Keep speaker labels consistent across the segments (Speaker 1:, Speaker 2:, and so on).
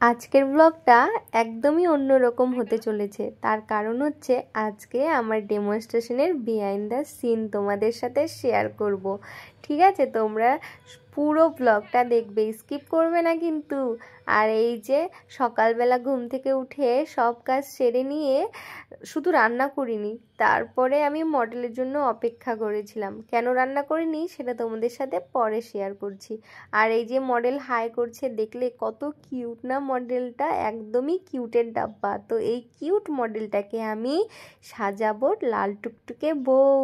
Speaker 1: আজকের ব্লগটা একদমই অন্যরকম হতে চলেছে। তার কারণ হচ্ছে আজকে আমার ডেমনস্ট্রেশনের বিহাইন্ড দ্য সিন তোমাদের সাথে শেয়ার করব। ঠিক আছে, তোমরা পুরো ব্লগটা দেখবে, স্কিপ করবে না কিন্তু। আর এই যে সকালবেলা ঘুম থেকে উঠে সব কাজ সেরে নিয়ে শুধু রান্না করিনি, তারপরে আমি মডেলের জন্য অপেক্ষা করেছিলাম। কেন রান্না করিনি সেটা তোমাদের সাথে পরে শেয়ার করছি। আর এই যে মডেল হাই করছে, দেখলে কত কিউট না মডেলটা, একদমই কিউটের ডাব্বা। তো এই কিউট মডেলটাকে আমি সাজাবো লাল টুকটুকে বউ।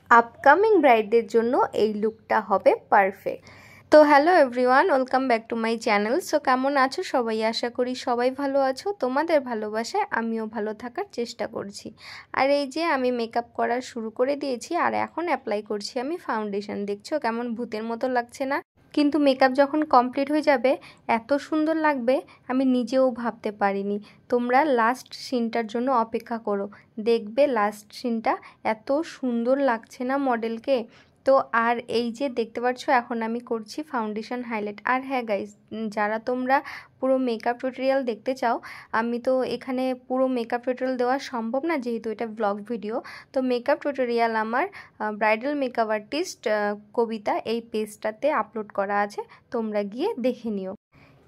Speaker 1: আপকামিং ব্রাইডদের জন্য এই লুকটা হবে পারফেক্ট। তো hello everyone, welcome back to my channel. So কেমন আছো সবাই? আশা করি সবাই ভালো আছো। তোমাদের ভালোবাসায় আমিও ভালো থাকার চেষ্টা করছি। আর এই যে আমি মেকআপ করা শুরু করে দিয়েছি, আর এখন অ্যাপ্লাই করছি আমি ফাউন্ডেশন। দেখছো কেমন ভূতের মতো লাগছে না? কিন্তু মেকআপ যখন কমপ্লিট হয়ে যাবে এত সুন্দর লাগবে আমি নিজেও ভাবতে পারিনি। তোমরা লাস্ট সিনটার জন্য অপেক্ষা করো, দেখবে লাস্ট সিনটা এত সুন্দর লাগছে না মডেলকে। তো আর এই যে দেখতে পাচ্ছ এখন আমি করছি ফাউন্ডেশন হাইলাইট। আর হ্যাঁ গাইস, যারা তোমরা পুরো মেকআপ টিউটোরিয়াল দেখতে চাও, আমি তো এখানে পুরো মেকআপ টিউটোরিয়াল দেওয়া সম্ভব না যেহেতু এটা ব্লগ ভিডিও। তো মেকআপ টিউটোরিয়াল আমার ব্রাইডাল মেকআপ আর্টিস্ট কবিতা এই পেজটাতে আপলোড করা আছে, তোমরা গিয়ে দেখে নিও।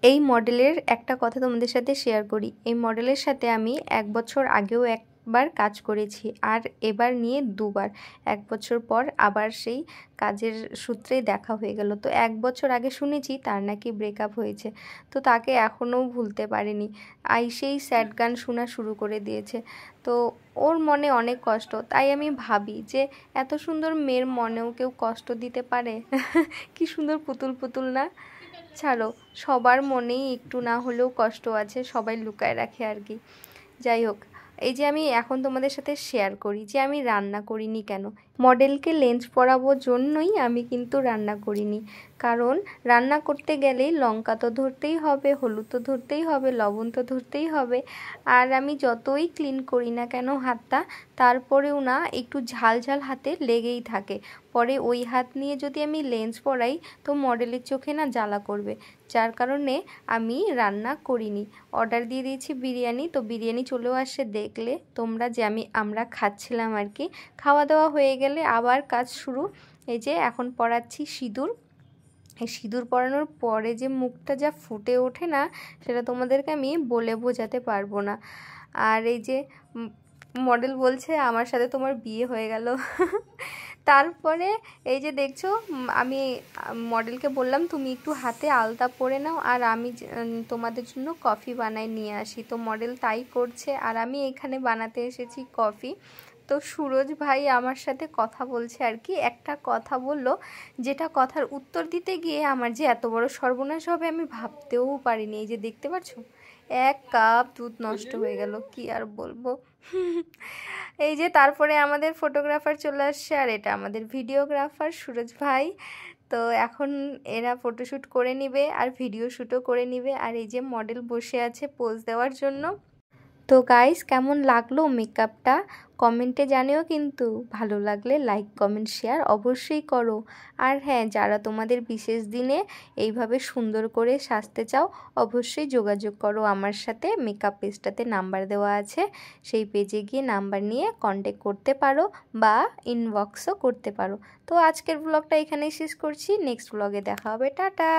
Speaker 1: এই মডেলের একটা কথা তোমাদের সাথে শেয়ার করি। এই মডেলের সাথে আমি 1 বছর আগেও একবার কাজ করেছি, আর এবার নিয়ে 2 বার। 1 বছর পর আবার সেই কাজের সূত্রে দেখা হয়ে গেল। তো 1 বছর আগে শুনেছি তার নাকি ব্রেকআপ হয়েছে, তো তাকে এখনও ভুলতে পারেনি। সেই স্যাড গান শোনা শুরু করে দিয়েছে। তো ওর মনে অনেক কষ্ট। তাই আমি ভাবি যে এত সুন্দর মেয়ের মনেও কেউ কষ্ট দিতে পারে? কি সুন্দর পুতুল পুতুল না? ছাড়ো, সবার মনেই একটু না হলেও কষ্ট আছে, সবাই লুকায় রাখে আর কি। যাই হোক, এই যে আমি এখন তোমাদের সাথে শেয়ার করি যে আমি রান্না করিনি কেন। মডেলকে লেন্স পরাবোর জন্যই আমি কিন্তু রান্না করিনি। কারণ রান্না করতে গেলেই লঙ্কা তো ধরতেই হবে, হলুদ তো ধরতেই হবে, লবণ তো ধরতেই হবে। আর আমি যতই ক্লিন করি না কেন হাতটা, তারপরেও না একটু ঝাল ঝাল হাতে লেগেই থাকে। পরে ওই হাত নিয়ে যদি আমি লেন্স পরাই তো মডেলের চোখে না জ্বালা করবে, যার কারণে আমি রান্না করিনি। অর্ডার দিয়ে দিয়েছি বিরিয়ানি, তো বিরিয়ানি চলেও আসে। দেখলে তোমরা যে আমরা খাচ্ছিলাম আর কি। খাওয়া দাওয়া হয়ে গেলে আবার কাজ শুরু। এই যে এখন পরাচ্ছি সিঁদুর। এই সিঁদুর পরানোর পরে যে মুখটা যা ফুটে ওঠে না, সেটা তোমাদেরকে আমি বলে বোঝাতে পারবো না। আর এই যে মডেল বলছে আমার সাথে তোমার বিয়ে হয়ে গেল। তারপরে এই যে দেখছো, আমি মডেলকে বললাম তুমি একটু হাতে আলতা পরে নাও, আর আমি তোমাদের জন্য কফি বানাই নিয়ে আসি। তো মডেল তাই করছে, আর আমি এখানে বানাতে এসেছি কফি। তো সুরজ ভাই আমার সাথে কথা বলছে আর কি। একটা কথা বললো, যেটা কথার উত্তর দিতে গিয়ে আমার যে এত বড় সর্বনাশ হবে আমি ভাবতেও পারিনি। এই যে দেখতে পাচ্ছ 1 কাপ দুধ নষ্ট হয়ে গেল, কি আর বলবো। এই যে তারপরে আমাদের ফটোগ্রাফার চলে আসছে, আর এটা আমাদের ভিডিওগ্রাফার সুরজ ভাই। তো এখন এরা ফটোশ্যুট করে নিবে আর ভিডিও শ্যুটও করে নিবে। আর এই যে মডেল বসে আছে পোজ দেওয়ার জন্য। তো গাইস, কেমন লাগলো মেকআপটা কমেন্টে জানিও কিন্তু। ভালো লাগলে লাইক কমেন্ট শেয়ার অবশ্যই করো। আর হ্যাঁ, যারা তোমাদের বিশেষ দিনে এইভাবে সুন্দর করে সাজতে চাও অবশ্যই যোগাযোগ করো আমার সাথে। মেকআপ পেজটাতে নাম্বার দেওয়া আছে, সেই পেজে গিয়ে নাম্বার নিয়ে কন্ট্যাক্ট করতে পারো বা ইনবক্সও করতে পারো। তো আজকের ব্লগটা এখানেই শেষ করছি, নেক্সট ব্লগে দেখা হবে, টাটা।